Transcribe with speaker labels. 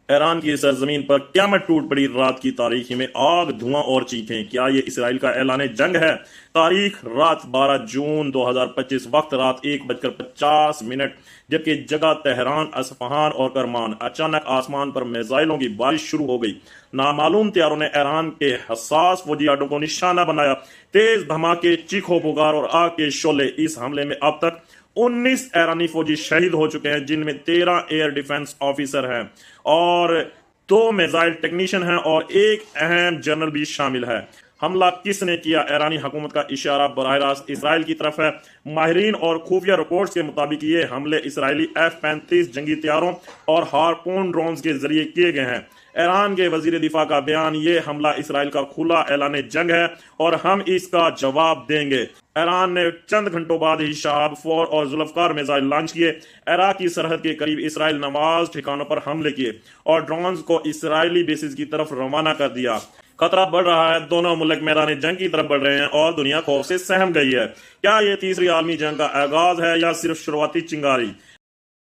Speaker 1: ایران کی سرزمین پر قیامت ٹوٹ پڑی، رات کی تاریخی میں آگ، دھواں اور چیخیں۔ کیا یہ اسرائیل کا اعلان جنگ ہے؟ تاریخ رات 12 جون 2025، وقت رات 1:50، جبکہ جگہ تہران، اصفہان اور کرمان۔ اچانک آسمان پر میزائلوں کی بارش شروع ہو گئی۔ نامعلوم طیاروں نے ایران کے حساس فوجی اڈوں کو نشانہ بنایا۔ تیز دھماکے، چیخو پکار اور آگ کے شعلے۔ اس حملے میں اب تک 19 ایرانی فوجی شہید ہو چکے ہیں، جن میں 13 ایئر ڈیفنس آفیسر ہیں اور 2 میزائل ٹیکنیشین ہیں اور ایک اہم جنرل بھی شامل ہے۔ حملہ کس نے کیا؟ ایرانی حکومت کا اشارہ براہ راست اسرائیل کی طرف ہے۔ ماہرین اور خفیہ رپورٹس کے مطابق یہ حملے اسرائیلی F-35 جنگی طیاروں اور ہارپون ڈرونز کے ذریعے کیے گئے ہیں۔ ایران کے وزیر دفاع کا بیان: یہ حملہ اسرائیل کا کھلا اعلان جنگ ہے اور ہم اس کا جواب دیں گے۔ ایران نے چند گھنٹوں بعد ہی شہاب 4 اور ذوالفقار میزائل لانچ کیے، عراق کی سرحد کے قریب اسرائیل نواز ٹھکانوں پر حملے کیے اور ڈرونز کو اسرائیلی بیسز کی طرف روانہ کر دیا۔ خطرہ بڑھ رہا ہے، دونوں ملک میدان جنگ کی طرف بڑھ رہے ہیں اور دنیا خوف سے سہم گئی ہے۔ کیا یہ تیسری عالمی جنگ کا آغاز ہے یا صرف شروعاتی چنگاری؟